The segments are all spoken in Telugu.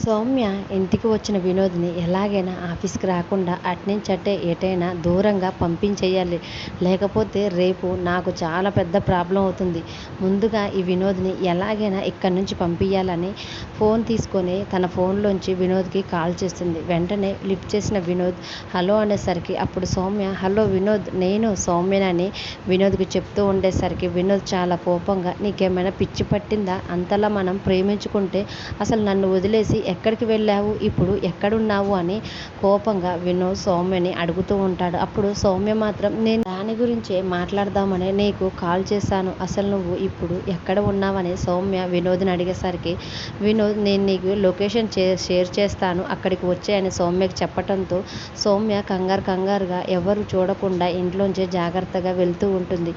సౌమ్య ఇంటికి వచ్చిన వినోద్ని ఎలాగైనా ఆఫీస్కి రాకుండా అట్నుంచటే ఎటైనా దూరంగా పంపించేయాలి. లేకపోతే రేపు నాకు చాలా పెద్ద ప్రాబ్లం అవుతుంది. ముందుగా ఈ వినోద్ని ఎలాగైనా ఇక్కడి నుంచి పంపించాలని ఫోన్ తీసుకొని తన ఫోన్లోంచి వినోద్కి కాల్ చేస్తుంది. వెంటనే లిఫ్ట్ చేసిన వినోద్ హలో అనేసరికి అప్పుడు సౌమ్య హలో వినోద్ నేను సౌమ్యనని వినోద్కి చెప్తూ ఉండేసరికి వినోద్ చాలా కోపంగా నీకేమైనా పిచ్చి పట్టిందా? అంతలా మనం ప్రేమించుకుంటే అసలు నన్ను వదిలేసి ఎక్కడికి వెళ్ళావు? ఇప్పుడు ఎక్కడున్నావు? అని కోపంగా వినోద్ సౌమ్యని అడుగుతూ ఉంటాడు. అప్పుడు సౌమ్య మాత్రం నేను దాని గురించే మాట్లాడదామని నీకు కాల్ చేశాను. అసలు నువ్వు ఇప్పుడు ఎక్కడ ఉన్నావని సౌమ్య వినోద్ని అడిగేసరికి వినోద్ నేను నీకు లొకేషన్ షేర్ చేస్తాను అక్కడికి వచ్చాయని సౌమ్యకి చెప్పడంతో సౌమ్య కంగారుగా ఎవరు చూడకుండా ఇంట్లోంచి జాగ్రత్తగా వెళ్తూ ఉంటుంది.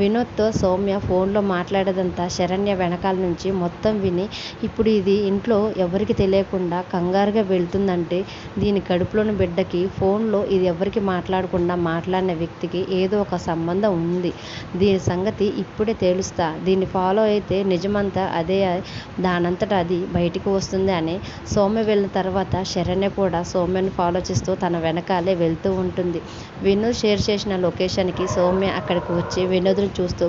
వినోద్తో సౌమ్య ఫోన్లో మాట్లాడేదంతా శరణ్య వెనకాల నుంచి మొత్తం విని ఇప్పుడు ఇది ఇంట్లో ఎవరికి తెలియకుండా కంగారుగా వెళ్తుందంటే దీని కడుపులోని బిడ్డకి ఫోన్లో ఇది ఎవరికి మాట్లాడకుండా మాట్లాడిన వ్యక్తికి ఏదో ఒక సంబంధం ఉంది. దీని సంగతి ఇప్పుడే తేలుస్తా. దీన్ని ఫాలో అయితే నిజమంతా అదే దానంతట అది బయటికి వస్తుంది అని సౌమ్య వెళ్ళిన తర్వాత శరణ్య కూడా సౌమ్యని ఫాలో చేస్తూ తన వెనకాలే వెళ్తూ ఉంటుంది. వినోద్ షేర్ చేసిన లొకేషన్కి సౌమ్య అక్కడికి వచ్చి వినోద్ని చూస్తూ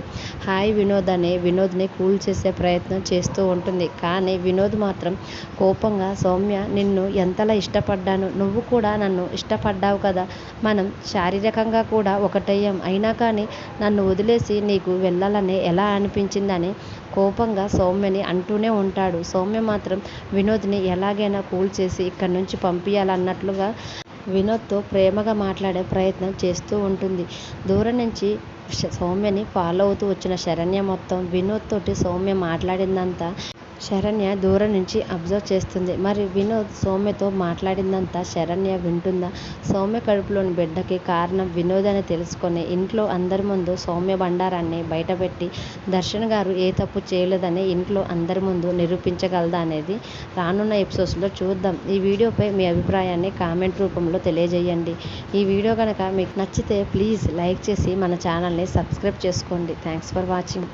హాయ్ వినోద్ అని వినోద్ని కూల్ చేసే ప్రయత్నం చేస్తూ ఉంటుంది. కానీ వినోద్ మాత్రం కోపంగా సౌమ్య నిన్ను ఎంతలా ఇష్టపడ్డాను, నువ్వు కూడా నన్ను ఇష్టపడ్డావు కదా, మనం శారీరకంగా కూడా ఒకటయ్యాం, అయినా కానీ నన్ను వదిలేసి నీకు వెళ్ళాలని ఎలా అనిపించిందని కోపంగా సౌమ్యని అంటూనే ఉంటాడు. సౌమ్య మాత్రం వినోద్ని ఎలాగైనా కూల్ చేసి ఇక్కడి నుంచి పంపించాలన్నట్లుగా వినోద్తో ప్రేమగా మాట్లాడే ప్రయత్నం చేస్తూ ఉంటుంది. దూరం నుంచి సౌమ్యని ఫాలో అవుతూ వచ్చిన శరణ్య మొత్తం వినోద్ తోటి సౌమ్య మాట్లాడిందంతా శరణ్య దూరం నుంచి అబ్జర్వ్ చేస్తుంది. మరి వినోద్ సౌమ్యతో మాట్లాడిందంతా శరణ్య వింటుందా? సౌమ్య కడుపులోని బిడ్డకి కారణం వినోద్ అని తెలుసుకొని ఇంట్లో అందరి ముందు సౌమ్య బండారాన్ని బయటపెట్టి దర్శన్ గారు ఏ తప్పు చేయలేదని ఇంట్లో అందరి ముందు నిరూపించగలదా అనేది రానున్న ఎపిసోడ్స్లో చూద్దాం. ఈ వీడియోపై మీ అభిప్రాయాన్ని కామెంట్ రూపంలో తెలియజేయండి. ఈ వీడియో కనుక మీకు నచ్చితే ప్లీజ్ లైక్ చేసి మన ఛానల్ని సబ్స్క్రైబ్ చేసుకోండి. Thanks for watching.